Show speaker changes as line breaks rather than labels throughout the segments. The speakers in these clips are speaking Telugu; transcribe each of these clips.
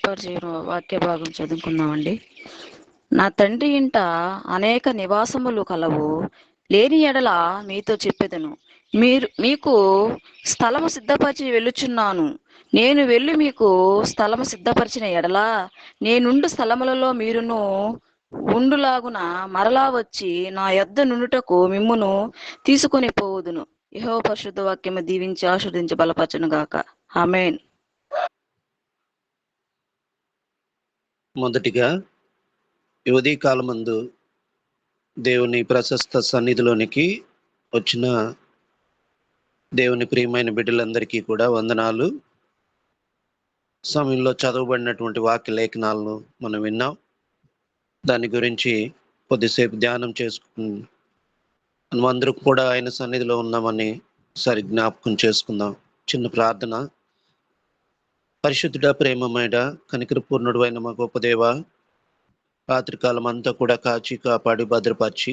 ఏర్పాటు చేయడం వాక్య భాగం చదువుకుందామండి. నా తండ్రి ఇంట అనేక నివాసములు కలవు, లేని ఎడల మీతో చెప్పెదను. మీకు స్థలము సిద్ధపరిచి వెళ్ళుచున్నాను. నేను వెళ్ళి మీకు స్థలము సిద్ధపరిచిన ఎడల నేనుండు స్థలములలో మీరును ఉండులాగున మరలా వచ్చి నా యొద్ద నుండుటకు మిమ్మును తీసుకొని పోవుదును. యెహోవా పరిశుద్ధ వాక్యము దీవించి ఆశీర్వదించి బలపరచును గాక. ఆమేన్.
మొదటిగా ఈ ఉదయకాలమందు దేవుని ప్రశస్త సన్నిధిలోనికి వచ్చిన దేవుని ప్రియమైన బిడ్డలందరికీ కూడా వందనాలు. సమయంలో చదవబడినటువంటి వాక్య లేఖనాలను మనం విన్నాం. దాని గురించి కొద్దిసేపు ధ్యానం చేసుకుని మనమందరూ కూడా ఆయన సన్నిధిలో ఉన్నామని సరి జ్ఞాపకం చేసుకుందాం. చిన్న ప్రార్థన. పరిశుద్ధుడ, ప్రేమమేడ, కనికరపూర్ణుడు అయిన మా గొప్ప దేవ, రాత్రికాలం అంతా కూడా కాచి కాపాడి భద్రపరిచి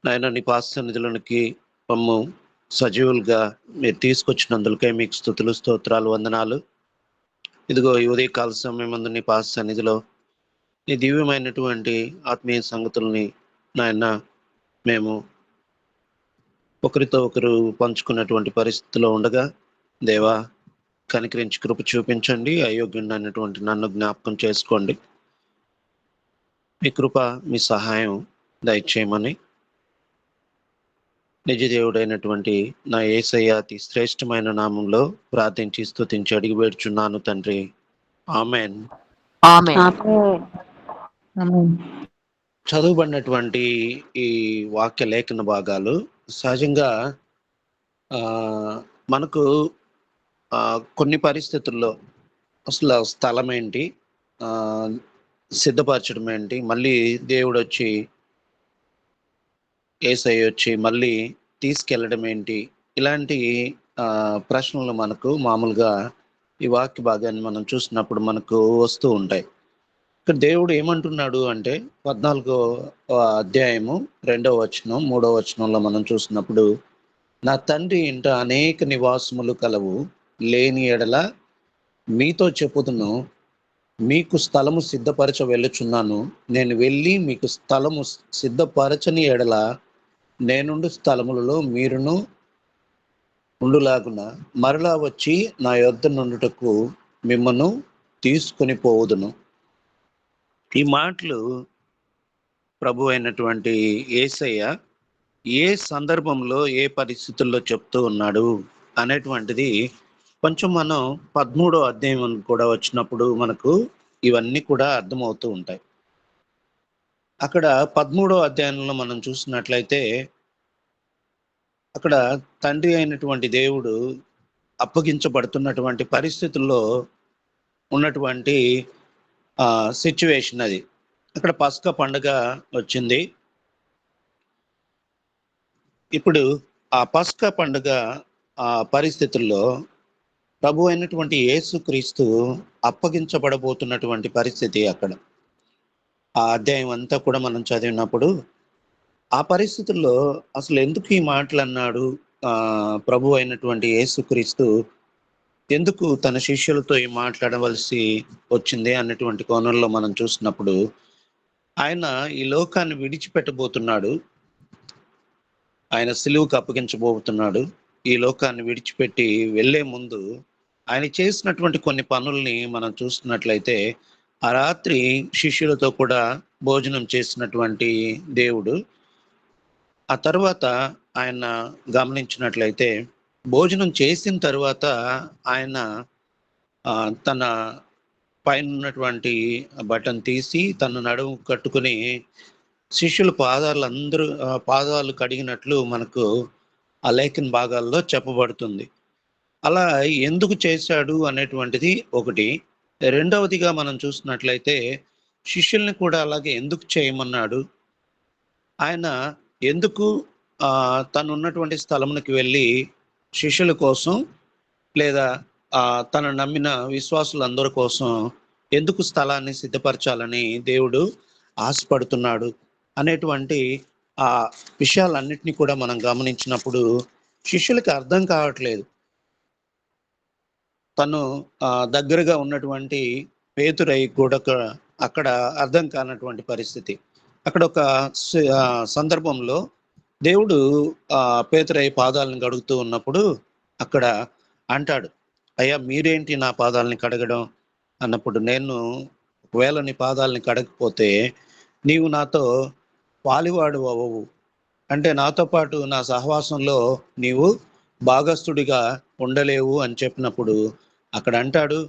నాయన నీ పాద సన్నిధిలోనికి మమ్ము సజీవులుగా మీరు తీసుకొచ్చినందుకే మీకు స్తుతులు, స్తోత్రాలు, వందనాలు. ఇదిగో ఈ ఉదయకాల సమయం ముందు నీ పాద సన్నిధిలో నీ దివ్యమైనటువంటి ఆత్మీయ సంగతుల్ని నాయన మేము ఒకరితో ఒకరు పంచుకున్నటువంటి పరిస్థితిలో ఉండగా దేవా కనికరించి కృప చూపించండి. అయోగ్యుడైనటువంటి నన్ను జ్ఞాపకం చేసుకోండి. మీ కృప, మీ సహాయం దయచేయమని నిజ దేవుడైనటువంటి నా యేసయ్య అతి శ్రేష్టమైన నామంలో ప్రార్థించి స్తుతించి అడిగి వేడుచున్నాను తండ్రి. ఆమెన్. చదువుబడినటువంటి ఈ వాక్య లేఖన భాగాలు సహజంగా మనకు కొన్ని పరిస్థితుల్లో అసలు స్థలం ఏంటి, సిద్ధపరచడం ఏంటి, మళ్ళీ దేవుడు వచ్చి యేసయ్య వచ్చి మళ్ళీ తీసుకెళ్ళడం ఏంటి, ఇలాంటి ప్రశ్నలు మనకు మామూలుగా ఈ వాక్య భాగాన్ని మనం చూసినప్పుడు మనకు వస్తూ ఉంటాయి. ఇక్కడ దేవుడు ఏమంటున్నాడు అంటే 14వ అధ్యాయము 2వ వచనం 3వ వచనంలో మనం చూసినప్పుడు, నా తండ్రి ఇంట అనేక నివాసములు కలవు, లేని ఎడల మీతో చెప్పుదును, మీకు స్థలము సిద్ధపరచ వెళ్ళుచున్నాను. నేను వెళ్ళి మీకు స్థలము సిద్ధపరచని ఎడల నేనుండు స్థలములలో మీరును ఉండులాగున మరలా వచ్చి నా యొద్ద నుండుటకు మిమ్మను తీసుకొని పోవుదును. ఈ మాటలు ప్రభు అయినటువంటి యేసయ్య ఏ సందర్భంలో ఏ పరిస్థితుల్లో చెప్తూ ఉన్నాడు అనేటువంటిది కొంచెం మనం 13వ అధ్యాయం కూడా వచ్చినప్పుడు మనకు ఇవన్నీ కూడా అర్థమవుతూ ఉంటాయి. అక్కడ 13వ అధ్యాయంలో మనం చూసినట్లయితే అక్కడ తండ్రి అయినటువంటి దేవుడు అప్పగించబడుతున్నటువంటి పరిస్థితుల్లో ఉన్నటువంటి సిచ్యువేషన్ అది. అక్కడ పస్కా పండుగ వచ్చింది. ఇప్పుడు ఆ పస్కా పండుగ పరిస్థితుల్లో ప్రభు అయినటువంటి యేసుక్రీస్తు అప్పగించబడబోతున్నటువంటి పరిస్థితి అక్కడ. ఆ అధ్యాయం అంతా కూడా మనం చదివినప్పుడు ఆ పరిస్థితుల్లో అసలు ఎందుకు ఈ మాటలు అన్నాడు ప్రభు అయినటువంటి యేసుక్రీస్తు, ఎందుకు తన శిష్యులతో ఈ మాట్లాడవలసి వచ్చింది అన్నటువంటి కోణంలో మనం చూసినప్పుడు, ఆయన ఈ లోకాన్ని విడిచిపెట్టబోతున్నాడు. ఆయన సిలువుకు అప్పగించబోతున్నాడు. ఈ లోకాన్ని విడిచిపెట్టి వెళ్లే ముందు ఆయన చేసినటువంటి కొన్ని పనుల్ని మనం చూస్తున్నట్లయితే, ఆ రాత్రి శిష్యులతో కూడా భోజనం చేసినటువంటి దేవుడు, ఆ తర్వాత ఆయన గమనించినట్లయితే భోజనం చేసిన తర్వాత ఆయన తన పైన ఉన్నటువంటి బటన్ తీసి తన నడుము కట్టుకుని శిష్యుల పాదాలు కడిగినట్లు మనకు ఆ లేఖన భాగాల్లో చెప్పబడుతుంది. అలా ఎందుకు చేశాడు అనేటువంటిది ఒకటి. రెండవదిగా మనం చూసినట్లయితే శిష్యుల్ని కూడా అలాగే ఎందుకు చేయమన్నాడు, ఆయన ఎందుకు తను ఉన్నటువంటి స్థలమునికి వెళ్ళి శిష్యుల కోసం లేదా తను నమ్మిన విశ్వాసులందరి కోసం ఎందుకు స్థలాన్ని సిద్ధపరచాలని దేవుడు ఆశపడుతున్నాడు అనేటువంటి ఆ విషయాలన్నిటినీ కూడా మనం గమనించినప్పుడు శిష్యులకి అర్థం కావట్లేదు. తను దగ్గరగా ఉన్నటువంటి పేతురై కూడా అక్కడ అర్థం కానటువంటి పరిస్థితి. అక్కడ ఒక సందర్భంలో దేవుడు పేతురై పాదాలను కడుగుతూ ఉన్నప్పుడు అక్కడ అంటాడు, అయ్యా మీరేంటి నా పాదాలని కడగడం అన్నప్పుడు, నేను ఒకవేళ నీ పాదాలని కడగకపోతే నీవు నాతో పాలివాడు అవ్వవు, అంటే నాతో పాటు నా సహవాసంలో నీవు భాగస్థుడిగా ఉండలేవు అని చెప్పినప్పుడు అక్కడ అంటాడు,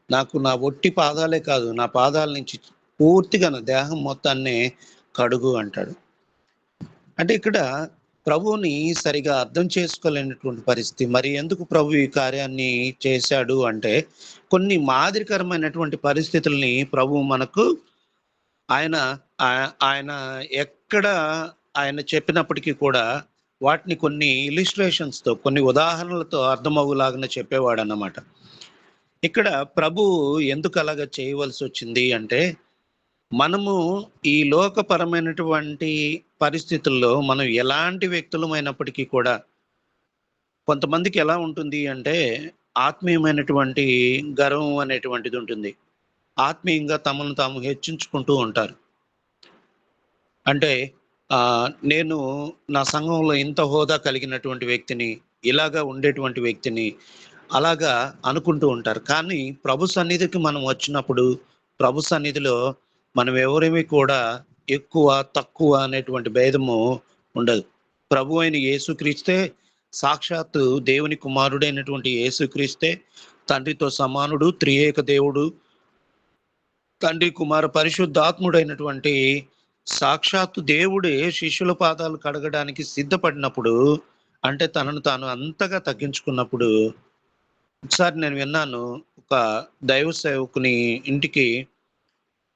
నాకు నా ఒట్టి పాదాలే కాదు, నా పాదాల నుంచి పూర్తిగా నా దేహం మొత్తాన్ని కడుగు అంటాడు. అంటే ఇక్కడ ప్రభువుని సరిగా అర్థం చేసుకోలేనటువంటి పరిస్థితి. మరి ఎందుకు ప్రభు ఈ కార్యాన్ని చేశాడు అంటే, కొన్ని మాదిరికరమైనటువంటి పరిస్థితుల్ని ప్రభు మనకు ఆయన ఆయన ఎక్కడ ఆయన చెప్పినప్పటికీ కూడా వాటిని కొన్ని ఇలిస్ట్రేషన్స్తో, కొన్ని ఉదాహరణలతో అర్థమవులాగా చెప్పేవాడు అన్నమాట. ఇక్కడ ప్రభు ఎందుకు అలాగ చేయవలసి వచ్చింది అంటే, మనము ఈ లోకపరమైనటువంటి పరిస్థితుల్లో మనం ఎలాంటి వ్యక్తులమైనప్పటికీ కూడా, కొంతమందికి ఎలా ఉంటుంది అంటే ఆత్మీయమైనటువంటి గర్వం అనేటువంటిది ఉంటుంది. ఆత్మీయంగా తమను తాము హెచ్చించుకుంటూ ఉంటారు. అంటే నేను నా సంఘంలో ఇంత హోదా కలిగినటువంటి వ్యక్తిని, ఇలాగా ఉండేటువంటి వ్యక్తిని, అలాగా అనుకుంటూ ఉంటారు. కానీ ప్రభు సన్నిధికి మనం వచ్చినప్పుడు, ప్రభు సన్నిధిలో మనం ఎవరేమీ కూడా ఎక్కువ తక్కువ అనేటువంటి భేదము ఉండదు. ప్రభు అయిన యేసుక్రీస్తే, సాక్షాత్తు దేవుని కుమారుడైనటువంటి యేసుక్రీస్తే తండ్రితో సమానుడు, త్రియేక దేవుడు, తండ్రి కుమార పరిశుద్ధాత్ముడైనటువంటి సాక్షాత్తు దేవుడే శిష్యుల పాదాలు కడగడానికి సిద్ధపడినప్పుడు, అంటే తనను తాను అంతగా తగ్గించుకున్నప్పుడు, ఒకసారి నేను విన్నాను, ఒక దైవ సేవకుని ఇంటికి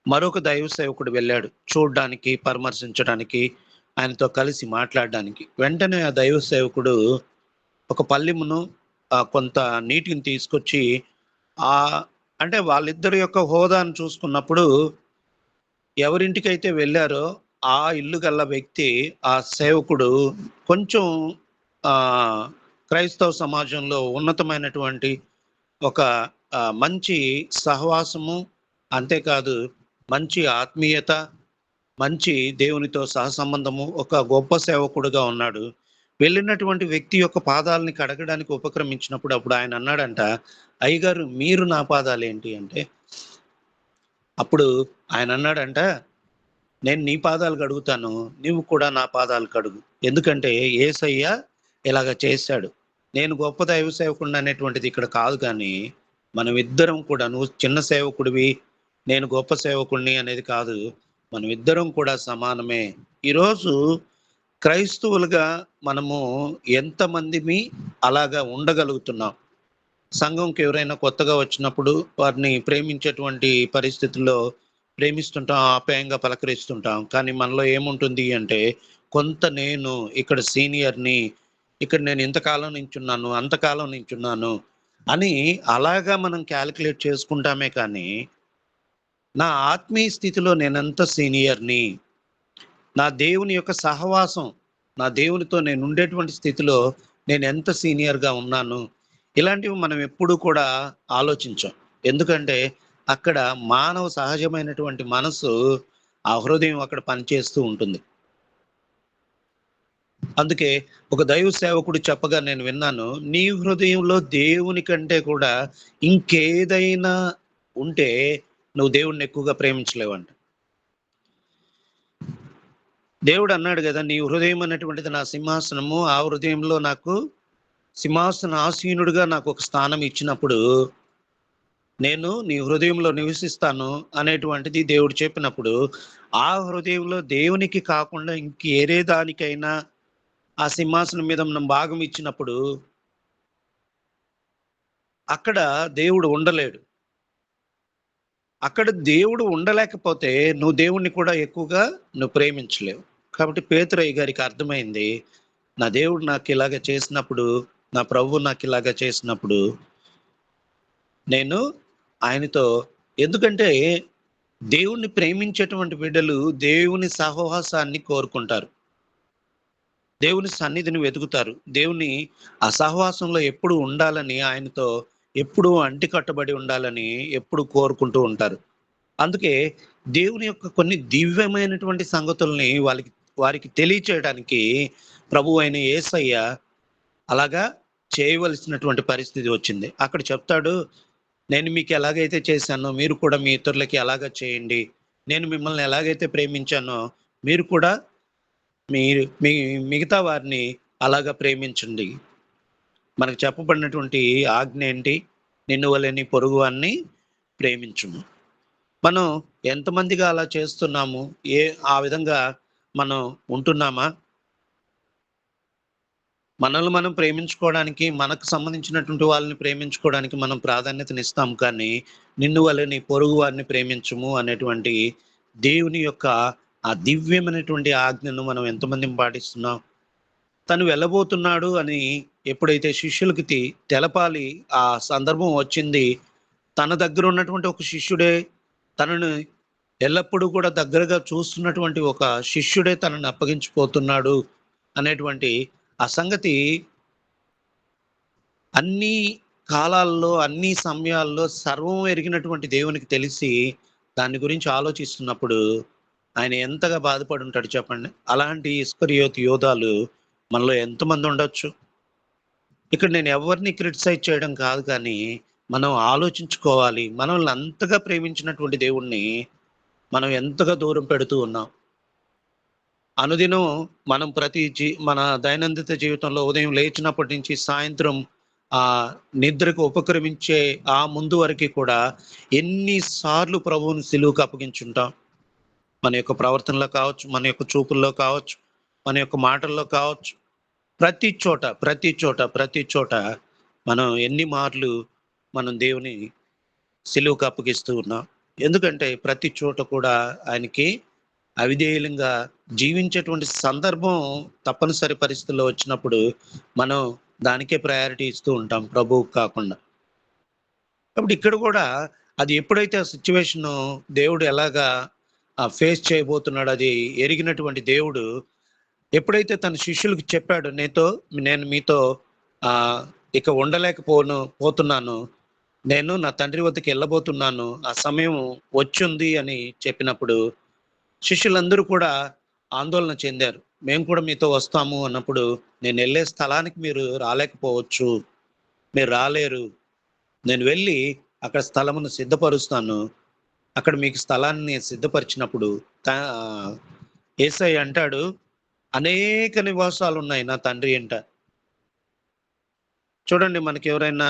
మరొక దైవ సేవకుడు వెళ్ళాడు చూడడానికి, పరామర్శించడానికి, ఆయనతో కలిసి మాట్లాడడానికి. వెంటనే ఆ దైవ సేవకుడు ఒక పల్లెమును కొంత నీటిని తీసుకొచ్చి అంటే వాళ్ళిద్దరి యొక్క హోదాను చూసుకున్నప్పుడు, ఎవరింటికైతే వెళ్ళారో ఆ ఇల్లు గల వ్యక్తి, ఆ సేవకుడు కొంచెం క్రైస్తవ సమాజంలో ఉన్నతమైనటువంటి ఒక మంచి సహవాసము, అంతేకాదు మంచి ఆత్మీయత, మంచి దేవునితో సహసంబంధము, ఒక గొప్ప సేవకుడుగా ఉన్నాడు. వెళ్ళినటువంటి వ్యక్తి యొక్క పాదాలని కడగడానికి ఉపక్రమించినప్పుడు అప్పుడు ఆయన అన్నాడంట, అయ్యగారు మీరు నా పాదాలు ఏంటి అంటే, అప్పుడు ఆయన అన్నాడంట, నేను నీ పాదాలు కడుగుతాను, నీవు కూడా నా పాదాలు కడుగు. ఎందుకంటే యేసయ్య ఇలాగ చేశాడు. నేను గొప్ప దైవ సేవకుడిని అనేటువంటిది ఇక్కడ కాదు, కానీ మనం ఇద్దరం కూడా, నువ్వు చిన్న సేవకుడివి, నేను గొప్ప సేవకుడిని అనేది కాదు, మనం ఇద్దరం కూడా సమానమే. ఈరోజు క్రైస్తవులుగా మనము ఎంతమందిమి అలాగా ఉండగలుగుతున్నాం? సంఘంకి ఎవరైనా కొత్తగా వచ్చినప్పుడు వారిని ప్రేమించేటువంటి పరిస్థితుల్లో ప్రేమిస్తుంటాం, ఆప్యాయంగా పలకరిస్తుంటాం. కానీ మనలో ఏముంటుంది అంటే, కొంత నేను ఇక్కడ సీనియర్ని, ఇక్కడ నేను ఇంతకాలం నుంచున్నాను, అంతకాలం నుంచున్నాను అని అలాగా మనం క్యాలిక్యులేట్ చేసుకుంటామే. కానీ నా ఆత్మీయ స్థితిలో నేనెంత సీనియర్ని, నా దేవుని యొక్క సహవాసం, నా దేవునితో నేను ఉండేటువంటి స్థితిలో నేను ఎంత సీనియర్గా ఉన్నాను, ఇలాంటివి మనం ఎప్పుడూ కూడా ఆలోచించాం. ఎందుకంటే అక్కడ మానవ సహజమైనటువంటి మనసు, ఆ హృదయం అక్కడ పనిచేస్తూ ఉంటుంది. అందుకే ఒక దైవ సేవకుడు చెప్పగా నేను విన్నాను, నీ హృదయంలో దేవుని కంటే కూడా ఇంకేదైనా ఉంటే నువ్వు దేవుణ్ణి ఎక్కువగా ప్రేమించలేవంట. దేవుడు అన్నాడు కదా, నీ హృదయం అనేటువంటిది నా సింహాసనము, ఆ హృదయంలో నాకు సింహాసన ఆసీనుడిగా నాకు ఒక స్థానం ఇచ్చినప్పుడు నేను నీ హృదయంలో నివసిస్తాను అనేటువంటిది దేవుడు చెప్పినప్పుడు, ఆ హృదయంలో దేవునికి కాకుండా ఇంకేరే దానికైనా ఆ సింహాసనం మీద మనం భాగం ఇచ్చినప్పుడు అక్కడ దేవుడు ఉండలేడు. అక్కడ దేవుడు ఉండలేకపోతే నువ్వు దేవుణ్ణి కూడా ఎక్కువగా నువ్వు ప్రేమించలేవు. కాబట్టి పేతురయ్య గారికి అర్థమైంది, నా దేవుడు నాకు ఇలాగ చేసినప్పుడు, నా ప్రభువు నాకు ఇలాగ చేసినప్పుడు నేను ఆయనతో, ఎందుకంటే దేవుణ్ణి ప్రేమించేటువంటి బిడ్డలు దేవుని సహవాసాన్ని కోరుకుంటారు, దేవుని సన్నిధిని వెతుకుతారు, దేవుని ఆ సహవాసంలో ఎప్పుడు ఉండాలని ఆయనతో ఎప్పుడు అంటి కట్టబడి ఉండాలని ఎప్పుడు కోరుకుంటూ ఉంటారు. అందుకే దేవుని యొక్క కొన్ని దివ్యమైనటువంటి సంగతుల్ని వారికి తెలియచేయడానికి ప్రభువు అయిన యేసయ్య అలాగా చేయవలసినటువంటి పరిస్థితి వచ్చింది. అక్కడ చెప్తాడు, నేను మీకు ఎలాగైతే చేశానో మీరు కూడా మీ ఇతరులకి అలాగా చేయండి. నేను మిమ్మల్ని ఎలాగైతే ప్రేమించానో మీరు కూడా మీరు మిగతా వారిని అలాగా ప్రేమించండి. మనకు చెప్పబడినటువంటి ఆజ్ఞ ఏంటి? నిన్ను వలె నీ పొరుగువాన్ని ప్రేమించుము. మనం ఎంతమందిగా అలా చేస్తున్నాము? ఆ విధంగా మనం ఉంటున్నామా? మనల్ని మనం ప్రేమించుకోవడానికి, మనకు సంబంధించినటువంటి వాళ్ళని ప్రేమించుకోవడానికి మనం ప్రాధాన్యతనిస్తాం కానీ, నిన్ను వలె నీ పొరుగు వారిని ప్రేమించుము అనేటువంటి దేవుని యొక్క ఆ దివ్యమైనటువంటి ఆజ్ఞను మనం ఎంతమందిని పాటిస్తున్నాం? తను వెళ్ళబోతున్నాడు అని ఎప్పుడైతే శిష్యులకి తెలపాలి, ఆ సందర్భం వచ్చింది. తన దగ్గర ఉన్నటువంటి ఒక శిష్యుడే తనను ఎల్లప్పుడూ కూడా దగ్గరగా చూస్తున్నటువంటి ఒక శిష్యుడే తనని అప్పగించిపోతున్నాడు అనేటువంటి ఆ సంగతి అన్ని కాలాల్లో, అన్ని సమయాల్లో సర్వం ఎరిగినటువంటి దేవునికి తెలిసి దాని గురించి ఆలోచిస్తున్నప్పుడు ఆయన ఎంతగా బాధపడి ఉంటాడు చెప్పండి. అలాంటి ఇస్కరియోతు యోధాలు మనలో ఎంతమంది ఉండొచ్చు? ఇక్కడ నేను ఎవరిని క్రిటిసైజ్ చేయడం కాదు కానీ, మనం ఆలోచించుకోవాలి. మనల్ని అంతగా ప్రేమించినటువంటి దేవుణ్ణి మనం ఎంతగా దూరం పెడుతూ ఉన్నాం. అనుదినం మనం మన దైనందిత జీవితంలో ఉదయం లేచినప్పటి నుంచి సాయంత్రం నిద్రకు ఉపక్రమించే ఆ ముందు వరకు కూడా ఎన్నిసార్లు ప్రభువుని సిలువకు అప్పగించుంటాం. మన యొక్క ప్రవర్తనలో కావచ్చు, మన యొక్క చూపుల్లో కావచ్చు, మన యొక్క మాటల్లో కావచ్చు, ప్రతి చోట మనం ఎన్ని మార్లు మనం దేవుని సిలువకు అప్పగిస్తూ ఉన్నాం. ఎందుకంటే ప్రతి చోట కూడా ఆయనకి అవిధేయులంగా జీవించేటువంటి సందర్భం తప్పనిసరి పరిస్థితుల్లో వచ్చినప్పుడు మనం దానికే ప్రయారిటీ ఇస్తూ ఉంటాం, ప్రభువుకు కాకుండా. కాబట్టి ఇక్కడ కూడా అది ఎప్పుడైతే ఆ సిచ్యువేషన్ దేవుడు ఎలాగా ఫేస్ చేయబోతున్నాడు అది ఎరిగినటువంటి దేవుడు ఎప్పుడైతే తన శిష్యులకు చెప్పాడు, నేను మీతో ఇక పోతున్నాను, నేను నా తండ్రి వద్దకు వెళ్ళబోతున్నాను, ఆ సమయం వచ్చింది అని చెప్పినప్పుడు శిష్యులందరూ కూడా ఆందోళన చెందారు. మేము కూడా మీతో వస్తాము అన్నప్పుడు, నేను వెళ్ళే స్థలానికి మీరు రాలేకపోవచ్చు, మీరు రాలేరు, నేను వెళ్ళి అక్కడ స్థలమును సిద్ధపరుస్తాను, అక్కడ మీకు స్థలాన్ని సిద్ధపరిచినప్పుడు యేసయ్య అంటాడు, అనేక నివాసాలు ఉన్నాయి నా తండ్రి ఇంట. చూడండి, మనకి ఎవరైనా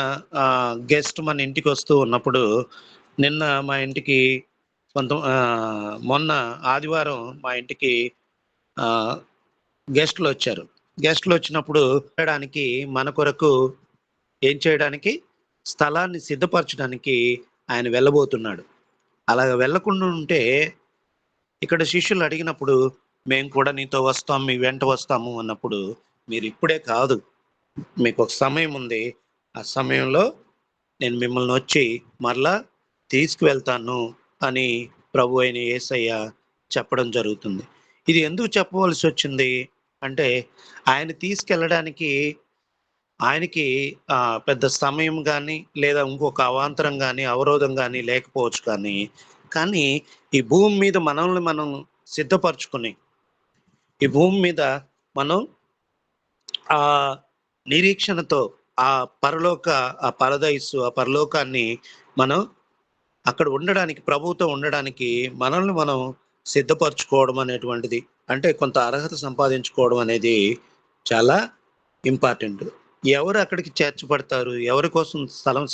గెస్ట్ మన ఇంటికి వస్తూ ఉన్నప్పుడు, నిన్న మా ఇంటికి మొన్న ఆదివారం మా ఇంటికి గెస్ట్లు వచ్చారు. గెస్ట్లు వచ్చినప్పుడు చేయడానికి మన కొరకు ఏం చేయడానికి స్థలాన్ని సిద్ధపరచడానికి ఆయన వెళ్ళబోతున్నాడు. అలాగ వెళ్ళకుండా ఉంటే ఇక్కడ శిష్యులు అడిగినప్పుడు, మేము కూడా నీతో వస్తాం, మీ వెంట వస్తాము అన్నప్పుడు, మీరు ఇప్పుడే కాదు, మీకు ఒక సమయం ఉంది, ఆ సమయంలో నేను మిమ్మల్ని వచ్చి మరలా తీసుకువెళ్తాను అని ప్రభు అయిన యేసయ్య చెప్పడం జరుగుతుంది. ఇది ఎందుకు చెప్పవలసి వచ్చింది అంటే, ఆయన తీసుకెళ్ళడానికి ఆయనకి పెద్ద సమయం కానీ లేదా ఇంకొక అవాంతరం కానీ అవరోధం కానీ లేకపోవచ్చు, కానీ ఈ భూమి మీద మనల్ని మనం సిద్ధపరచుకుని ఈ భూమి మీద మనం ఆ నిరీక్షణతో ఆ ఆ పరదైసు ఆ పరలోకాన్ని మనం అక్కడ ఉండడానికి, ప్రభువుతో ఉండడానికి మనల్ని మనం సిద్ధపరచుకోవడం అనేటువంటిది, అంటే కొంత అర్హత సంపాదించుకోవడం అనేది చాలా ఇంపార్టెంట్. ఎవరు అక్కడికి చేర్చబడతారు? ఎవరి కోసం స్థలం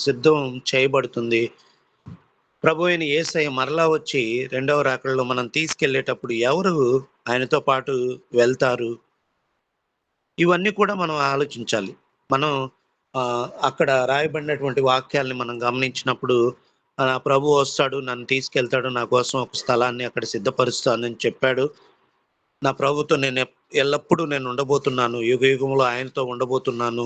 సిద్ధం చేయబడుతుంది? ప్రభు అయిన యేసయ్య మరలా వచ్చి రెండవ రాకడలో మనం తీసుకెళ్లేటప్పుడు ఎవరు ఆయనతో పాటు వెళ్తారు? ఇవన్నీ కూడా మనం ఆలోచించాలి. మనం అక్కడ రాయబడినటువంటి వాక్యాల్ని మనం గమనించినప్పుడు, ప్రభు వస్తాడు, నన్ను తీసుకెళ్తాడు, నా కోసం ఒక స్థలాన్ని అక్కడ సిద్ధపరుస్తానని చెప్పాడు. నా ప్రభుతో నేను ఎల్లప్పుడూ నేను ఉండబోతున్నాను, యుగంలో ఆయనతో ఉండబోతున్నాను.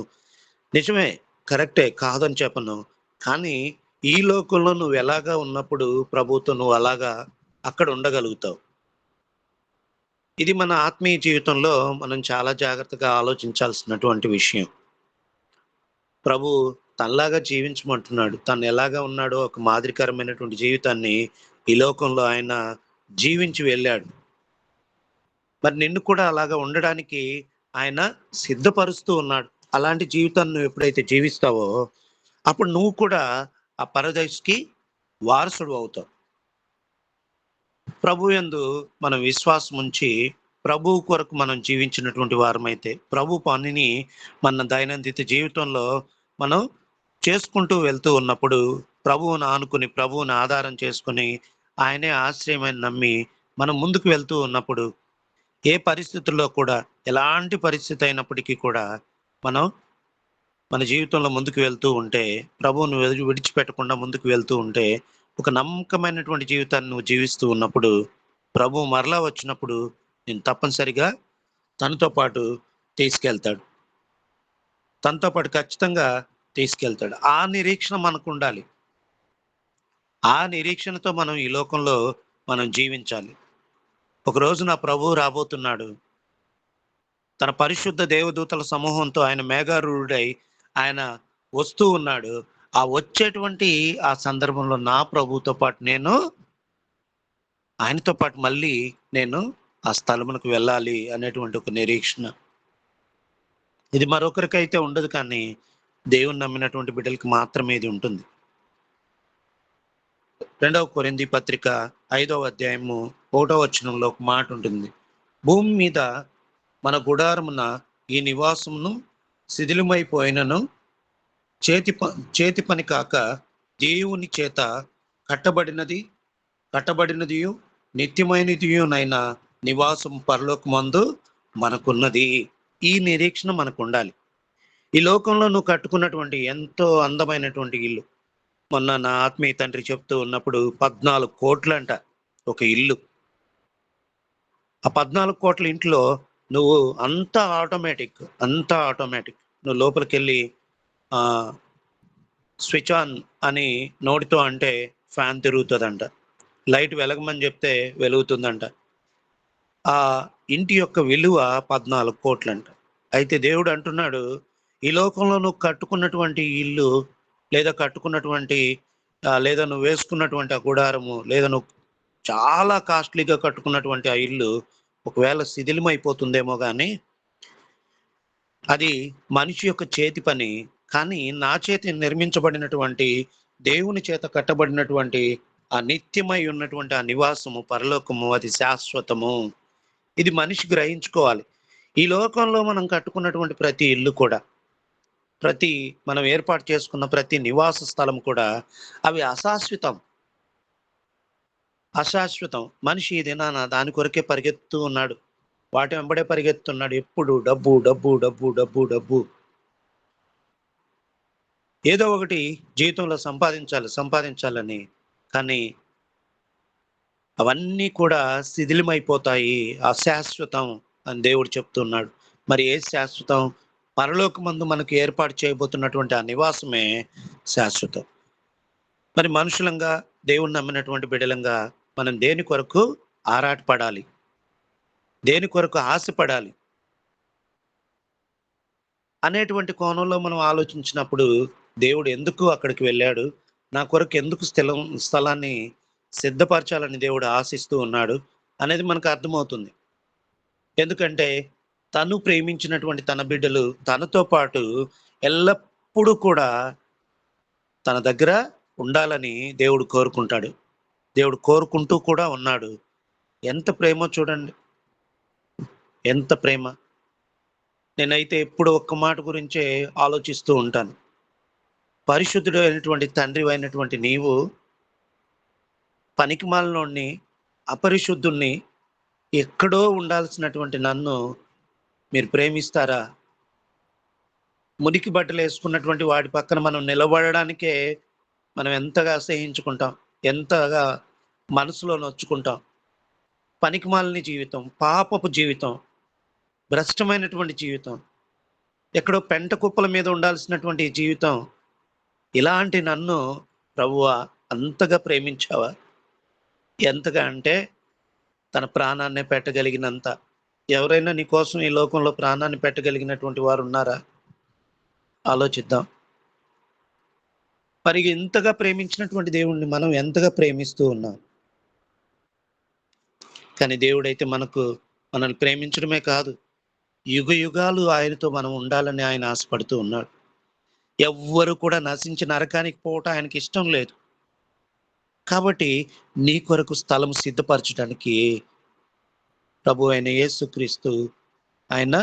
నిజమే, కరెక్టే, కాదని చెప్పను. కానీ ఈ లోకంలో నువ్వు ఎలాగా ఉన్నప్పుడు ప్రభుతో నువ్వు అలాగా అక్కడ ఉండగలుగుతావు. ఇది మన ఆత్మీయ జీవితంలో మనం చాలా జాగ్రత్తగా ఆలోచించాల్సినటువంటి విషయం. ప్రభు తనలాగా జీవించమంటున్నాడు. తను ఎలాగా ఉన్నాడో ఒక మాదిరికరమైనటువంటి జీవితాన్ని ఈ లోకంలో ఆయన జీవించి వెళ్ళాడు. మరి నిన్ను కూడా అలాగా ఉండడానికి ఆయన సిద్ధపరుస్తూ ఉన్నాడు. అలాంటి జీవితాన్ని నువ్వు ఎప్పుడైతే జీవిస్తావో, అప్పుడు నువ్వు కూడా ఆ పరదైస్‌కి వారసుడు అవుతావు. ప్రభుయందు మనం విశ్వాసం ఉంచి, ప్రభువు కొరకు మనం జీవించినటువంటి వారమైతే, ప్రభు పనిని మన దైనందిత జీవితంలో మనం చేసుకుంటూ వెళ్తూ ఉన్నప్పుడు, ప్రభువును ఆనుకుని, ప్రభువుని ఆధారం చేసుకొని, ఆయనే ఆశ్రయమని నమ్మి, మనం ముందుకు వెళ్తూ ఉన్నప్పుడు, ఏ పరిస్థితుల్లో కూడా, ఎలాంటి పరిస్థితి అయినప్పటికీ కూడా, మనం మన జీవితంలో ముందుకు వెళ్తూ ఉంటే, ప్రభువును విడిచిపెట్టకుండా ముందుకు వెళ్తూ ఉంటే, ఒక నమ్మకమైనటువంటి జీవితాన్ని నువ్వు జీవిస్తూ ఉన్నప్పుడు, ప్రభువు మరలా వచ్చినప్పుడు నేను తప్పనిసరిగా తనతో పాటు తీసుకెళ్తాడు. తనతో పాటు ఖచ్చితంగా తీసుకెళ్తాడు. ఆ నిరీక్షణ మనకుండాలి. ఆ నిరీక్షణతో మనం ఈ లోకంలో మనం జీవించాలి. ఒకరోజు నా ప్రభువు రాబోతున్నాడు. తన పరిశుద్ధ దేవదూతల సమూహంతో ఆయన మేఘారూఢుడై ఆయన వస్తూ ఉన్నాడు. ఆ వచ్చేటువంటి ఆ సందర్భంలో నా ప్రభువుతో పాటు నేను ఆయనతో పాటు మళ్ళీ నేను ఆ స్థలమునకు వెళ్ళాలి అనేటువంటి ఒక నిరీక్షణ. ఇది మరొకరికైతే ఉండదు కానీ, దేవుని నమ్మినటువంటి బిడ్డలకి మాత్రమే ఇది ఉంటుంది. 2 కొరింథీ పత్రిక 5వ అధ్యాయము 1వ వచనంలో ఒక మాట ఉంటుంది. భూమి మీద మన గుడారమున ఈ నివాసమును శిథిలమైపోయినను చేతి పని కాక దేవుని చేత కట్టబడినది కట్టబడినదియు నిత్యమైనదియునైన నివాసం పరలోకమందు మనకున్నది. ఈ నిరీక్షణ మనకు ఉండాలి. ఈ లోకంలో నువ్వు కట్టుకున్నటువంటి ఎంతో అందమైనటువంటి ఇల్లు, మొన్న నా ఆత్మీయ తండ్రి చెప్తూ ఉన్నప్పుడు 14 కోట్లంట ఒక ఇల్లు. ఆ 14 కోట్ల ఇంట్లో నువ్వు అంతా ఆటోమేటిక్ నువ్వు లోపలికెళ్ళి ఆ స్విచ్ ఆన్ అని నోటితో అంటే ఫ్యాన్ తిరుగుతుందంట, లైట్ వెలగమని చెప్తే వెలుగుతుందంట. ఆ ఇంటి యొక్క విలువ 14 కోట్లంట. అయితే దేవుడు అంటున్నాడు, ఈ లోకంలో నువ్వు కట్టుకున్నటువంటి ఇల్లు, లేదా కట్టుకున్నటువంటి లేదా నువ్వు వేసుకున్నటువంటి ఆ గుడారము, లేదా నువ్వు చాలా కాస్ట్లీగా కట్టుకున్నటువంటి ఆ ఇల్లు ఒకవేళ శిథిలమైపోతుందేమో కానీ, అది మనిషి యొక్క చేతి పని. కానీ నా చేతి నిర్మించబడినటువంటి, దేవుని చేత కట్టబడినటువంటి ఆ నిత్యమై ఉన్నటువంటి ఆ నివాసము పరలోకము, అది శాశ్వతము. ఇది మనిషి గ్రహించుకోవాలి. ఈ లోకంలో మనం కట్టుకున్నటువంటి ప్రతి ఇల్లు కూడా, మనం ఏర్పాటు చేసుకున్న ప్రతి నివాస స్థలం కూడా, అవి అశాశ్వతం. మనిషి ఈ దినాన దాని కొరకే పరిగెత్తు ఉన్నాడు. వాటి వెంబడే పరిగెత్తున్నాడు. ఎప్పుడు డబ్బు డబ్బు డబ్బు డబ్బు డబ్బు. ఏదో ఒకటి జీవితంలో సంపాదించాలని. కానీ అవన్నీ కూడా శిథిలమైపోతాయి, అశాశ్వతం అని దేవుడు చెప్తున్నాడు. మరి ఏ శాశ్వతం? పరలోకమందు మనకు ఏర్పాటు చేయబోతున్నటువంటి ఆ నివాసమే శాశ్వతం. మరి మనుషులంగా, దేవుణ్ణి నమ్మినటువంటి బిడ్డలంగా మనం దేని కొరకు ఆరాటపడాలి, దేని కొరకు ఆశపడాలి అనేటువంటి కోణంలో మనం ఆలోచించినప్పుడు, దేవుడు ఎందుకు అక్కడికి వెళ్ళాడు, నా కొరకు ఎందుకు స్థలాన్ని సిద్ధపరచాలని దేవుడు ఆశిస్తూ ఉన్నాడు అనేది మనకు అర్థమవుతుంది. ఎందుకంటే తను ప్రేమించినటువంటి తన బిడ్డలు తనతో పాటు ఎల్లప్పుడూ కూడా తన దగ్గర ఉండాలని దేవుడు కోరుకుంటాడు. దేవుడు కోరుకుంటూ కూడా ఉన్నాడు. ఎంత ప్రేమో చూడండి, ఎంత ప్రేమ. నేనైతే ఎప్పుడు ఒక్క మాట గురించే ఆలోచిస్తూ ఉంటాను. పరిశుద్ధుడు అయినటువంటి తండ్రి అయినటువంటి నీవు పనికిమాలినోడిని, అపరిశుద్ధుణ్ణి, ఎక్కడో ఉండాల్సినటువంటి నన్ను మీరు ప్రేమిస్తారా? మురికి బట్టలు వేసుకున్నటువంటి వాడి పక్కన మనం నిలబడడానికే మనం ఎంతగా అసహించుకుంటాం, ఎంతగా మనసులో నొచ్చుకుంటాం. పనికిమాలిన జీవితం, పాపపు జీవితం, భ్రష్టమైనటువంటి జీవితం, ఎక్కడో పెంట కుప్పల మీద ఉండాల్సినటువంటి జీవితం, ఇలాంటి నన్ను ప్రభువా అంతగా ప్రేమించావా? ఎంతగా అంటే తన ప్రాణాన్నే పెట్టగలిగినంత. ఎవరైనా నీ కోసం ఈ లోకంలో ప్రాణాన్ని పెట్టగలిగినటువంటి వారు ఉన్నారా? ఆలోచిద్దాం. మరి ఇంతగా ప్రేమించినటువంటి దేవుణ్ణి మనం ఎంతగా ప్రేమిస్తూ ఉన్నాం? కానీ దేవుడైతే మనల్ని ప్రేమించడమే కాదు, యుగ యుగాలు ఆయనతో మనం ఉండాలని ఆయన ఆశపడుతూ ఉన్నాడు. ఎవ్వరు కూడా నశించి నరకానికి పోవటం ఆయనకి ఇష్టం లేదు. కాబట్టి నీ కొరకు స్థలం సిద్ధపరచడానికి ప్రభు అయిన యేసుక్రీస్తు ఆయన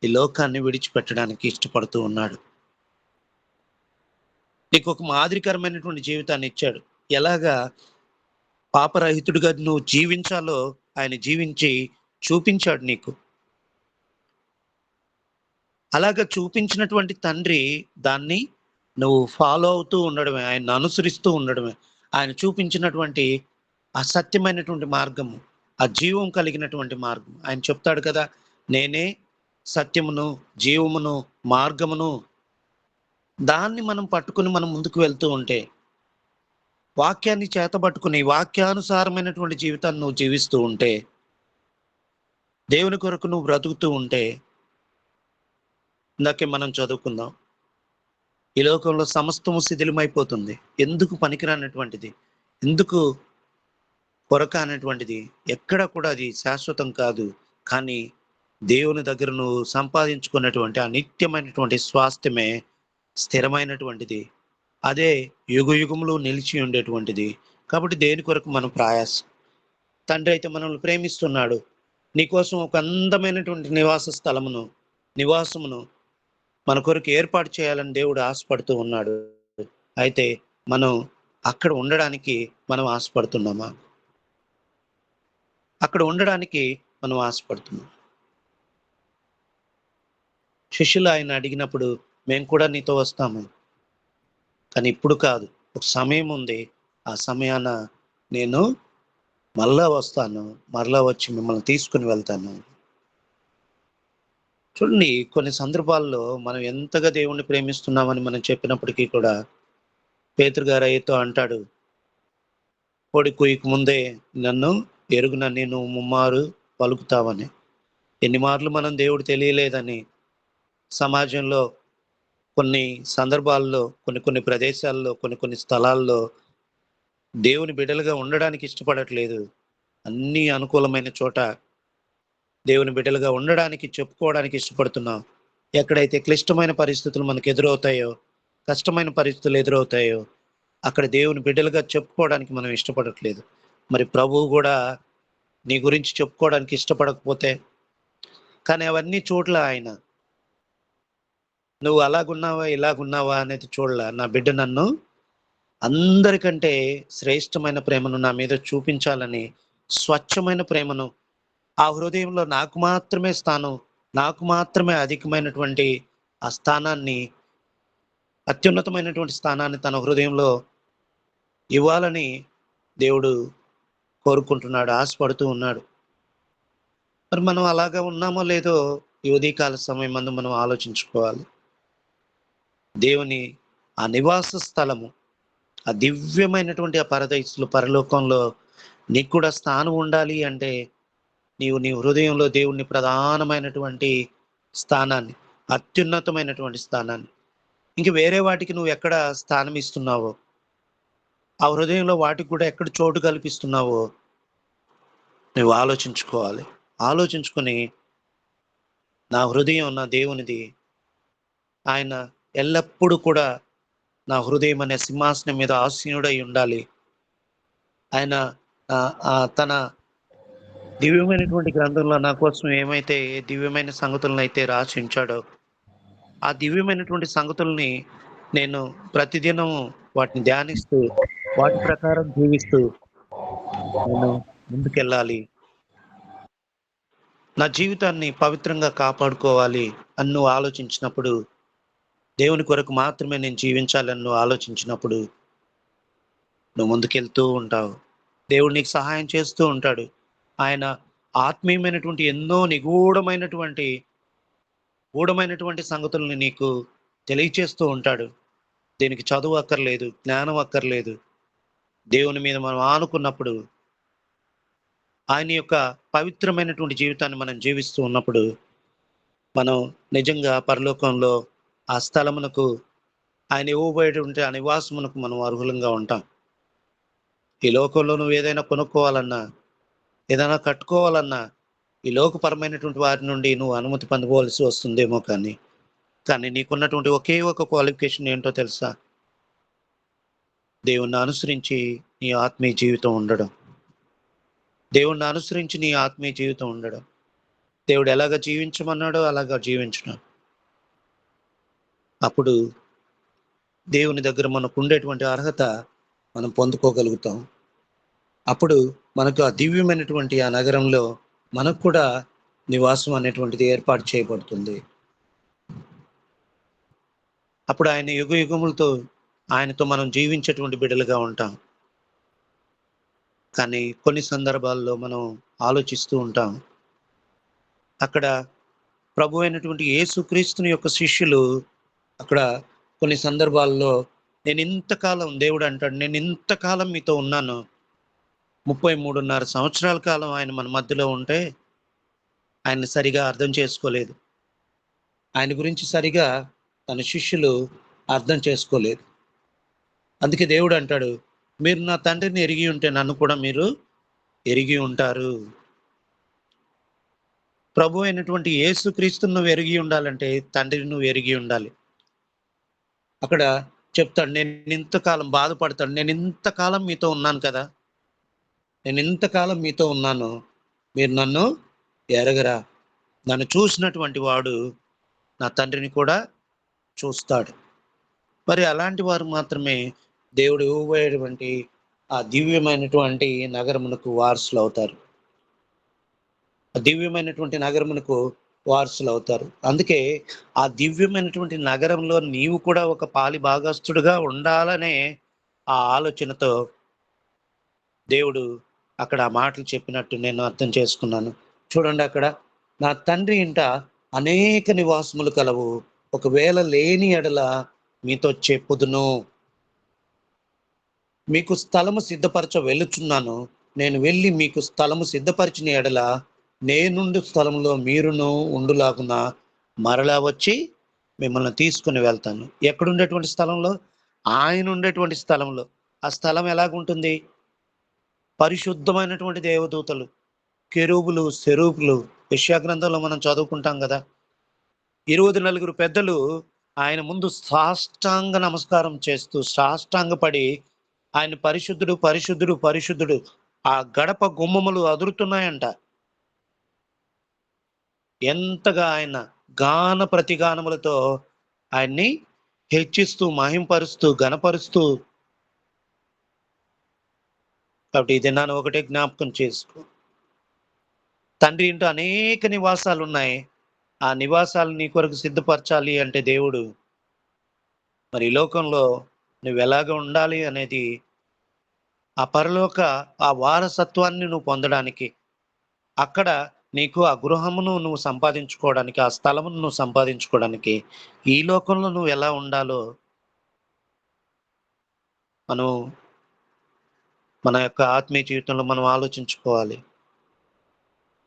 ఈ లోకాన్ని విడిచిపెట్టడానికి ఇష్టపడుతూ ఉన్నాడు. నీకు ఒక మాదిరికరమైనటువంటి జీవితాన్ని ఇచ్చాడు. ఎలాగా పాపరహితుడిగా నువ్వు జీవించాలో ఆయన జీవించి చూపించాడు నీకు. అలాగా చూపించినటువంటి తండ్రి దాన్ని నువ్వు ఫాలో అవుతూ ఉండడమే, ఆయన్ని అనుసరిస్తూ ఉండడమే. ఆయన చూపించినటువంటి ఆ సత్యమైనటువంటి మార్గము, ఆ జీవం కలిగినటువంటి మార్గం. ఆయన చెప్తాడు కదా, నేనే సత్యమును, జీవమును, మార్గమును. దాన్ని మనం పట్టుకుని మనం ముందుకు వెళ్తూ ఉంటే, వాక్యాన్ని చేతబట్టుకుని వాక్యానుసారమైనటువంటి జీవితాన్ని నువ్వు జీవిస్తూ ఉంటే, దేవుని కొరకు నువ్వు బ్రతుకుతూ ఉంటే, ఇందాకే మనం చదువుకుందాం, ఈ లోకంలో సమస్తము శిథిలమైపోతుంది. ఎందుకు పనికిరానటువంటిది, ఎందుకు కొరక అనేటువంటిది ఎక్కడ కూడా అది శాశ్వతం కాదు. కానీ దేవుని దగ్గర నువ్వు సంపాదించుకున్నటువంటి ఆ నిత్యమైనటువంటి స్వాస్థ్యమే స్థిరమైనటువంటిది. అదే యుగ యుగములు నిలిచి ఉండేటువంటిది. కాబట్టి దేని కొరకు మనం ప్రయాసం. తండ్రి అయితే మనల్ని ప్రేమిస్తున్నాడు. నీకోసం ఒక అందమైనటువంటి నివాసమును మన కొరకు ఏర్పాటు చేయాలని దేవుడు ఆశపడుతూ ఉన్నాడు. అయితే మనం అక్కడ ఉండడానికి మనం ఆశపడుతున్నామా? అక్కడ ఉండడానికి మనం ఆశపడుతున్నాం. శిష్యులు ఆయన అడిగినప్పుడు, మేము కూడా నీతో వస్తాము, కానీ ఇప్పుడు కాదు, ఒక సమయం ఉంది, ఆ సమయాన నేను మరలా వస్తాను, మరలా వచ్చి మిమ్మల్ని తీసుకుని వెళ్తాను. చూడండి, కొన్ని సందర్భాల్లో మనం ఎంతగా దేవుణ్ణి ప్రేమిస్తున్నామని మనం చెప్పినప్పటికీ కూడా పేతురు గారు అయ్యతో అంటాడు, కోడి కూయక ముందే నన్ను ఎరుగునని నువ్వు ముమ్మారు పలుకుతావని. ఎన్ని మార్లు మనం దేవుడు తెలియలేదని సమాజంలో కొన్ని సందర్భాల్లో, కొన్ని ప్రదేశాల్లో, కొన్ని స్థలాల్లో దేవుని బిడ్డలుగా ఉండడానికి ఇష్టపడట్లేదు. అన్ని అనుకూలమైన చోట దేవుని బిడ్డలుగా ఉండడానికి, చెప్పుకోవడానికి ఇష్టపడుతున్నాం. ఎక్కడైతే క్లిష్టమైన పరిస్థితులు మనకు ఎదురవుతాయో, కష్టమైన పరిస్థితులు ఎదురవుతాయో, అక్కడ దేవుని బిడ్డలుగా చెప్పుకోవడానికి మనం ఇష్టపడట్లేదు. మరి ప్రభువు కూడా నీ గురించి చెప్పుకోవడానికి ఇష్టపడకపోతే, కానీ అవన్నీ చోట్ల ఆయన నువ్వు అలాగున్నావా, ఇలాగున్నావా అనేది చూడలా. నా బిడ్డ నన్ను అందరికంటే శ్రేష్టమైన ప్రేమను నా మీద చూపించాలని, స్వచ్ఛమైన ప్రేమను, ఆ హృదయంలో నాకు మాత్రమే స్థానం, నాకు మాత్రమే అధికమైనటువంటి ఆ స్థానాన్ని, అత్యున్నతమైనటువంటి స్థానాన్ని తన హృదయంలో ఇవ్వాలని దేవుడు కోరుకుంటున్నాడు, ఆశపడుతూ ఉన్నాడు. మరి మనం అలాగా ఉన్నామో లేదో ఈ ఉదయకాల సమయం మందు మనం ఆలోచించుకోవాలి. దేవుని ఆ నివాస స్థలము, ఆ దివ్యమైనటువంటి ఆ పరదైసులు, పరలోకంలో నీకు కూడా స్థానం ఉండాలి అంటే నీవు నీ హృదయంలో దేవుణ్ణి ప్రధానమైనటువంటి స్థానాన్ని, అత్యున్నతమైనటువంటి స్థానాన్ని, ఇంక వేరే వాటికి నువ్వు ఎక్కడ స్థానం ఇస్తున్నావో, ఆ హృదయంలో వాటికి కూడా ఎక్కడ చోటు కల్పిస్తున్నావో నువ్వు ఆలోచించుకోవాలి. ఆలోచించుకొని నా హృదయం నా దేవునిది, ఆయన ఎల్లప్పుడూ కూడా నా హృదయం అనే సింహాసనం మీద ఆసీనుడై ఉండాలి. ఆయన తన దివ్యమైనటువంటి గ్రంథంలో నా కోసం ఏమైతే దివ్యమైన సంగతులను అయితే రాసి ఉంచాడో, ఆ దివ్యమైనటువంటి సంగతుల్ని నేను ప్రతిదినం వాటిని ధ్యానిస్తూ, వాటి ప్రకారం జీవిస్తూ నేను ముందుకెళ్ళాలి. నా జీవితాన్ని పవిత్రంగా కాపాడుకోవాలి అని నువ్వు ఆలోచించినప్పుడు, దేవుని కొరకు మాత్రమే నేను జీవించాలని నువ్వు ఆలోచించినప్పుడు నువ్వు ముందుకెళ్తూ ఉంటావు. దేవుడు నీకు సహాయం చేస్తూ ఉంటాడు. ఆయన ఆత్మీయమైనటువంటి ఎన్నో గూఢమైనటువంటి సంగతుల్ని నీకు తెలియచేస్తూ ఉంటాడు. దీనికి చదువు అక్కర్లేదు, జ్ఞానం అక్కర్లేదు. దేవుని మీద మనం ఆనుకున్నప్పుడు, ఆయన యొక్క పవిత్రమైనటువంటి జీవితాన్ని మనం జీవిస్తూ ఉన్నప్పుడు, మనం నిజంగా పరలోకంలో ఆ స్థలమునకు ఆయన ఇవ్వబోయేటువంటి ఆ నివాసమునకు మనం అర్హులంగా ఉంటాం. ఈ లోకంలో నువ్వు ఏదైనా కొనుక్కోవాలన్నా, ఏదైనా కట్టుకోవాలన్నా, ఈ లోకపరమైనటువంటి వారి నుండి నువ్వు అనుమతి పొందుకోవాల్సి వస్తుందేమో కానీ నీకున్నటువంటి ఒకే ఒక క్వాలిఫికేషన్ ఏంటో తెలుసా? దేవుణ్ణి అనుసరించి నీ ఆత్మీయ జీవితం ఉండడం. దేవుణ్ణి అనుసరించి నీ ఆత్మీయ జీవితం ఉండడం. దేవుడు ఎలాగ జీవించమన్నాడో అలాగా జీవించడం. అప్పుడు దేవుని దగ్గర మనకు ఉండేటువంటి అర్హత మనం పొందుకోగలుగుతాం. అప్పుడు మనకు ఆ దివ్యమైనటువంటి ఆ నగరంలో మనకు కూడా నివాసం అనేటువంటిది ఏర్పాటు చేయబడుతుంది. అప్పుడు ఆయన యుగ యుగములతో ఆయనతో మనం జీవించేటువంటి బిడ్డలుగా ఉంటాం. కానీ కొన్ని సందర్భాల్లో మనం ఆలోచిస్తూ ఉంటాం. అక్కడ ప్రభు అయినటువంటి యేసుక్రీస్తుని యొక్క శిష్యులు అక్కడ కొన్ని సందర్భాల్లో నేను ఇంతకాలం, దేవుడు అంటాడు, నేను ఇంతకాలం మీతో ఉన్నాను. 33.5 సంవత్సరాల కాలం ఆయన మన మధ్యలో ఉంటే ఆయన్ని సరిగా అర్థం చేసుకోలేదు. ఆయన గురించి సరిగా తన శిష్యులు అర్థం చేసుకోలేదు. అందుకే దేవుడు అంటాడు, మీరు నా తండ్రిని ఎరిగి ఉంటే నన్ను కూడా మీరు ఎరిగి ఉంటారు. ప్రభు అయినటువంటి యేసుక్రీస్తును నువ్వు ఎరిగి ఉండాలంటే తండ్రిని నువ్వు ఎరిగి ఉండాలి. అక్కడ చెప్తాడు, నేను ఇంతకాలం బాధపడతాడు, నేను ఇంతకాలం మీతో ఉన్నాను కదా, నేను ఇంతకాలం మీతో ఉన్నాను, మీరు నన్ను ఎరగరా. నన్ను చూసినటువంటి వాడు నా తండ్రిని కూడా చూస్తాడు. మరి అలాంటి వారు మాత్రమే దేవుడు ఇవ్వబోయేటువంటి ఆ దివ్యమైనటువంటి నగరమునకు వారసులు అవుతారు. ఆ దివ్యమైనటువంటి నగరమునకు వారసులు అవుతారు. అందుకే ఆ దివ్యమైనటువంటి నగరంలో నీవు కూడా ఒక పాలి భాగస్థుడుగా ఉండాలనే ఆ ఆలోచనతో దేవుడు అక్కడ ఆ మాటలు చెప్పినట్టు నేను అర్థం చేసుకున్నాను. చూడండి, అక్కడ నా తండ్రి ఇంట అనేక నివాసములు కలవు, ఒకవేళ లేని ఎడల మీతో చెప్పుదును. మీకు స్థలము సిద్ధపరచ వెళ్ళుచున్నాను. నేను వెళ్ళి మీకు స్థలము సిద్ధపరిచిన ఎడల నేనుండు స్థలంలో మీరును ఉండులాగున మరలా వచ్చి మిమ్మల్ని తీసుకుని వెళ్తాను. ఎక్కడుండేటువంటి స్థలంలో? ఆయన ఉండేటువంటి స్థలంలో. ఆ స్థలం ఎలాగుంటుంది? పరిశుద్ధమైనటువంటి దేవదూతలు, కెరూబులు, సెరూపులు. యెషయా గ్రంథంలో మనం చదువుకుంటాం కదా, 24 పెద్దలు ఆయన ముందు సాష్టాంగ నమస్కారం చేస్తూ సాష్టాంగపడి ఆయన పరిశుద్ధుడు, పరిశుద్ధుడు, పరిశుద్ధుడు. ఆ గడప గుమ్మములు అదురుతున్నాయంట. ఎంతగా ఆయన గాన ప్రతిగానములతో ఆయన్ని హెచ్చిస్తూ, మహింపరుస్తూ, ఘనపరుస్తూ. కాబట్టి ఇది నన్ను ఒకటే జ్ఞాపకం చేసుకో, తండ్రి ఇంటూ అనేక నివాసాలు ఉన్నాయి. ఆ నివాసాలు నీ కొరకు సిద్ధపరచాలి అంటే దేవుడు మరి ఈ లోకంలో నువ్వు ఎలాగ ఉండాలి అనేది, ఆ పరలోక ఆ వారసత్వాన్ని నువ్వు పొందడానికి, అక్కడ నీకు ఆ గృహమును నువ్వు సంపాదించుకోవడానికి, ఆ స్థలమును నువ్వు సంపాదించుకోవడానికి, ఈ లోకంలో నువ్వు ఎలా ఉండాలో మనం మన యొక్క ఆత్మీయ జీవితంలో మనం ఆలోచించుకోవాలి.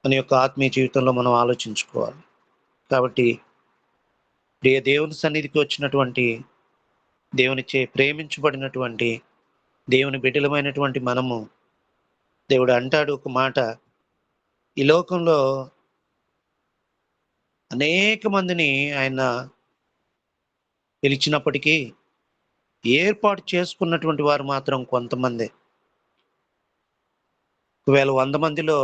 మన యొక్క ఆత్మీయ జీవితంలో మనం ఆలోచించుకోవాలి. కాబట్టి ప్రియ దేవుని సన్నిధికి వచ్చినటువంటి, దేవునిచే ప్రేమించబడినటువంటి దేవుని బిడ్డలమైనటువంటి మనము, దేవుడు అంటాడు ఒక మాట, ఈ లోకంలో అనేక మందిని ఆయన పిలిచినప్పటికీ ఏర్పాటు చేసుకున్నటువంటి వారు మాత్రం కొంతమందే. ఒకవేళ 100 మందిలో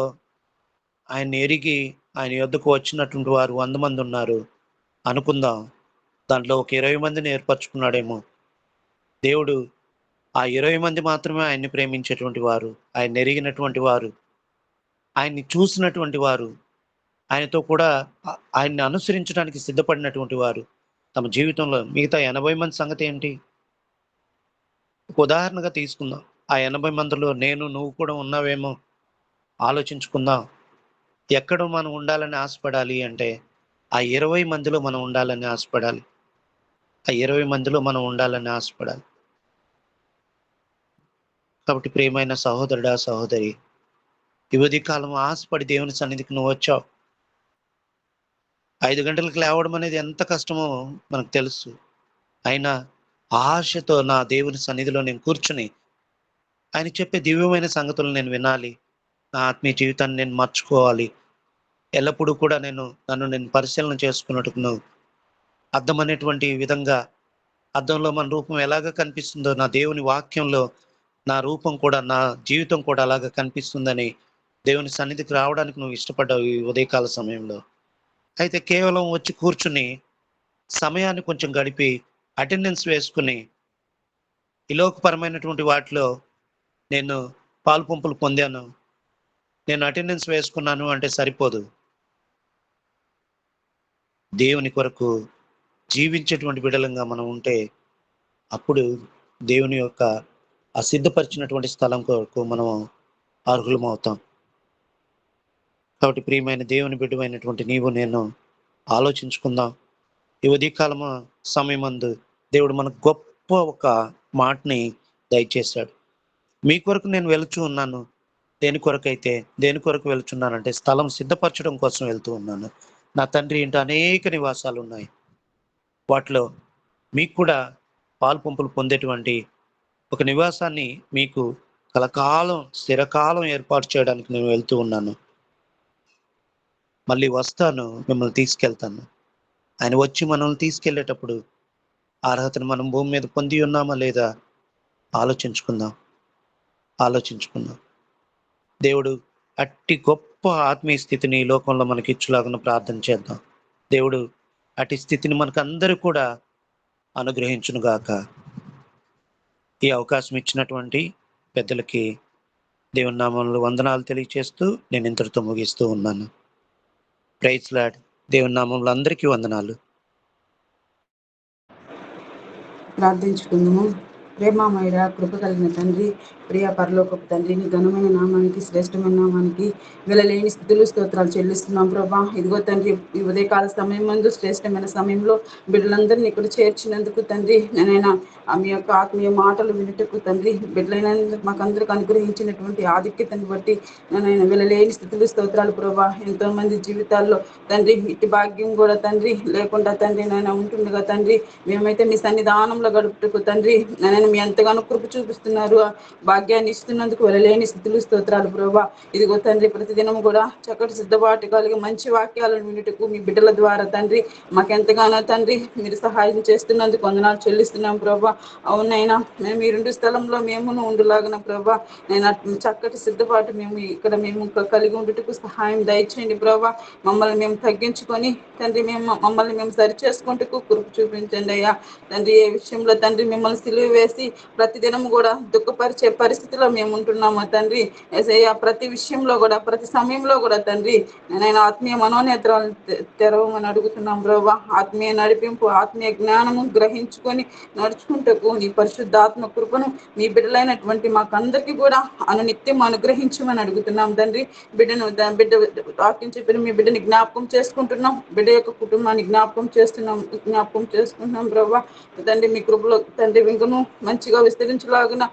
ఆయన ఎరిగి ఆయన యొద్దకు వచ్చినటువంటి వారు 100 మంది ఉన్నారు అనుకుందాం. దాంట్లో ఒక 20 మందిని ఏర్పరచుకున్నాడేమో దేవుడు. ఆ 20 మంది మాత్రమే ఆయన్ని ప్రేమించేటువంటి వారు, ఆయన ఎరిగినటువంటి వారు, ఆయన్ని చూసినటువంటి వారు, ఆయనతో కూడా ఆయన్ని అనుసరించడానికి సిద్ధపడినటువంటి వారు. తమ జీవితంలో మిగతా 80 మంది సంగతి ఏంటి? ఒక ఉదాహరణగా తీసుకుందాం. ఆ 80 మందిలో నేను, నువ్వు కూడా ఉన్నావేమో ఆలోచించుకుందాం. ఎక్కడ మనం ఉండాలని ఆశపడాలి అంటే ఆ 20 మందిలో మనం ఉండాలని ఆశపడాలి. ఆ 20 మందిలో మనం ఉండాలని ఆశపడాలి. కాబట్టి ప్రియమైన సహోదరుడా, సహోదరి, ఈ ఉదయకాలం ఆశపడి దేవుని సన్నిధికి నువ్వు వచ్చావు. 5 గంటలకు లేవడం అనేది ఎంత కష్టమో మనకు తెలుసు. అయినా ఆశతో నా దేవుని సన్నిధిలో నేను కూర్చుని ఆయన చెప్పే దివ్యమైన సంగతులు నేను వినాలి. నా ఆత్మీయ జీవితాన్ని నేను మార్చుకోవాలి. ఎల్లప్పుడూ కూడా నన్ను పరిశీలన చేసుకున్నట్టును అద్దం అనేటువంటి విధంగా అద్దంలో మన రూపం ఎలాగ కనిపిస్తుందో నా దేవుని వాక్యంలో నా రూపం కూడా, నా జీవితం కూడా అలాగ కనిపిస్తుందని దేవుని సన్నిధికి రావడానికి నువ్వు ఇష్టపడ్డావు ఈ ఉదయకాల సమయంలో. అయితే కేవలం వచ్చి కూర్చుని సమయాన్ని కొంచెం గడిపి అటెండెన్స్ వేసుకుని ఈ లోకపరమైనటువంటి వాటిలో నేను పాలు పంపులు పొందాను, నేను అటెండెన్స్ వేసుకున్నాను అంటే సరిపోదు. దేవుని కొరకు జీవించేటువంటి బిడలంగా మనం ఉంటే అప్పుడు దేవుని యొక్క అసిద్ధపరిచినటువంటి స్థలం కొరకు మనం అర్హులం అవుతాం. కాబట్టి ప్రియమైన దేవుని బిడ్డమైనటువంటి నీవు నేను ఆలోచించుకుందాం. ఈ ఉదయకాలము సమయమందు దేవుడు మనకు గొప్ప ఒక మాటని దయచేశాడు. మీ కొరకు నేను వెళుచూ ఉన్నాను. దేని కొరకు వెళుచున్నానంటే స్థలం సిద్ధపరచడం కోసం వెళ్తూ ఉన్నాను. నా తండ్రి ఇంట అనేక నివాసాలు ఉన్నాయి. వాటిలో మీకు కూడా పాలు పంపులు పొందేటువంటి ఒక నివాసాన్ని మీకు కలకాలం స్థిరకాలం ఏర్పాటు చేయడానికి నేను వెళ్తూ ఉన్నాను. మళ్ళీ వస్తాను, మిమ్మల్ని తీసుకెళ్తాను. ఆయన వచ్చి మనల్ని తీసుకెళ్లేటప్పుడు అర్హతను మనం భూమి మీద పొంది ఉన్నామా లేదా ఆలోచించుకుందాం. దేవుడు అట్టి గొప్ప ఆత్మీయ స్థితిని ఈ లోకంలో మనకి ఇచ్చులాగా ప్రార్థన చేద్దాం. దేవుడు అట్టి స్థితిని మనకు అందరూ కూడా అనుగ్రహించును గాక. ఈ అవకాశం ఇచ్చినటువంటి పెద్దలకి దేవుని నామంలో వందనాలు తెలియచేస్తూ నేను ఇంతటితో ముగిస్తూ ఉన్నాను. Praise Lord. దేవుని నామంలో అందరికీ వందనాలు.
ప్రార్థించుకుందాము. ప్రేమమయ కృప కలిగిన తండ్రి, ప్రియ పరలోకపు తండ్రి, నీ ఘనమైన నామానికి, శ్రేష్టమైన నామానికి వెలలేని స్థితులు స్తోత్రాలు చెల్లిస్తున్నాం ప్రభా. ఇదిగో తండ్రి, ఈ ఉదయకాల సమయం ముందు శ్రేష్టమైన సమయంలో బిడ్డలందరినీ ఇక్కడ చేర్చినందుకు తండ్రి, నేనైనా మీ యొక్క ఆత్మీయ మాటలు వినుటకు తండ్రి, బిడ్డలైన మాకందరికి అనుగ్రహించినటువంటి ఆధిక్యతను బట్టి నేనైనా వెలలేని స్థితులు స్తోత్రాలు ప్రభా. ఎంతో మంది జీవితాల్లో తండ్రి ఇటు భాగ్యం కూడా తండ్రి లేకుండా తండ్రి నేను ఉంటుండగా తండ్రి, మేమైతే మీ సన్నిధానంలో గడుపుటకు తండ్రి నేను మీ ఎంతగానో కృప చూపిస్తున్నారు. భాగ్యాన్ని ఇస్తున్నందుకు వెళ్ళలేని స్థితులు స్తోత్రాలు ప్రభా. ఇదిగో తండ్రి, ప్రతిదినం కూడా చక్కటి సిద్ధపాటు కలిగి మంచి వాక్యాలను వినుటకు మీ బిడ్డల ద్వారా తండ్రి మాకెంతగానో తండ్రి మీరు సహాయం చేస్తున్నందుకు వందనాలు చెల్లిస్తున్నాం ప్రభా. అవునైనా మేము ఈ రెండు స్థలంలో మేము ఉండులాగిన ప్రభా, నేను చక్కటి సిద్ధపాటు మేము కలిగి ఉండుటకు సహాయం దయచేయండి ప్రభా. మమ్మల్ని మేము తగ్గించుకొని తండ్రి మమ్మల్ని మేము సరి చేసుకుంటూ కృప చూపించండి అయ్యా తండ్రి. ఏ విషయంలో తండ్రి మిమ్మల్ని సిలువ వేసి ప్రతిదినం కూడా దుఃఖపరిచే పరిస్థితిలో మేము ఉంటున్నాము తండ్రి. ఏసయ్యా ప్రతి విషయంలో కూడా ప్రతి సమయంలో కూడా తండ్రి నేను ఆత్మీయ మనోనేత్రాలను తెరవమని అడుగుతున్నాం ప్రభా. ఆత్మీయ నడిపింపు, ఆత్మీయ జ్ఞానము గ్రహించుకొని నడుచుకుంటూ నీ పరిశుద్ధాత్మ కృపను మీ బిడ్డలైనటువంటి మాకందరికీ కూడా నిత్యం అనుగ్రహించమని అడుగుతున్నాం తండ్రి. బిడ్డ వాక్యం చెప్పిన మీ బిడ్డని జ్ఞాపకం చేసుకుంటున్నాం. బిడ్డ యొక్క కుటుంబాన్ని జ్ఞాపకం చేసుకుంటున్నాం ప్రభా. తండ్రి మీ కృపలో తండ్రి ఇంకను మంచిగా విస్తరించలాగున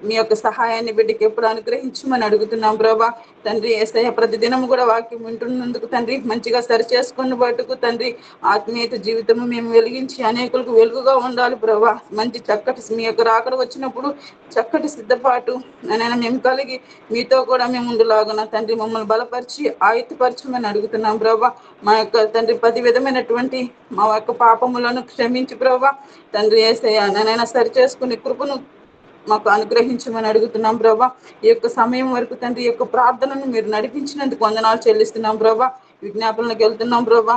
మీ యొక్క సహాయాన్ని బిడ్డకి ఎప్పుడు అనుగ్రహించమని అడుగుతున్నాం ప్రభా. తండ్రి యేసయ్య ప్రతిదినం కూడా వాక్యం వింటున్నందుకు తండ్రి మంచిగా సరి చేసుకుని బట్టుకు తండ్రి ఆత్మీయత జీవితము మేము వెలిగించి అనేకులకు వెలుగుగా ఉండాలి ప్రభా. మంచి చక్కటి మీ యొక్క రాకడ వచ్చినప్పుడు చక్కటి సిద్ధపాటు నైనా మేము కలిగి మీతో కూడా మేము ఉండులాగున తండ్రి మమ్మల్ని బలపరిచి ఆయుధపరచమని అడుగుతున్నాం ప్రభా. మా యొక్క తండ్రి ప్రతి విధమైనటువంటి మా యొక్క పాపములను క్షమించి ప్రభా తండ్రి యేసయ్య నైనా సరి చేసుకుని కృపను మాకు అనుగ్రహించమని అడుగుతున్నాం ప్రభా. ఈ యొక్క సమయం వరకు తండ్రి యొక్క ప్రార్థనను మీరు నడిపించినందుకు వందనాలు చెల్లిస్తున్నాం ప్రభా. విజ్ఞాపనలకు వెళ్తున్నాం ప్రభా.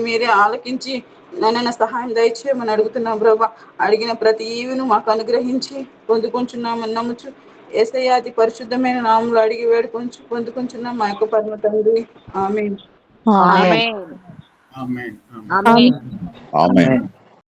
మీరే ఆలకించి నైనా సహాయం దయచేయమని అడుగుతున్నాం ప్రభా. అడిగిన ప్రతి ఈవును మాకు అనుగ్రహించి పొందుకుంటున్నామని నమ్ముచు యేసయ్య అతి పరిశుద్ధమైన నామములో అడిగి పొందుకుంటున్నాం మా యొక్క పరమ తండ్రి. ఆమేన్.
ఆమేన్.
ఆమేన్.
ఆమేన్.
ఆమేన్.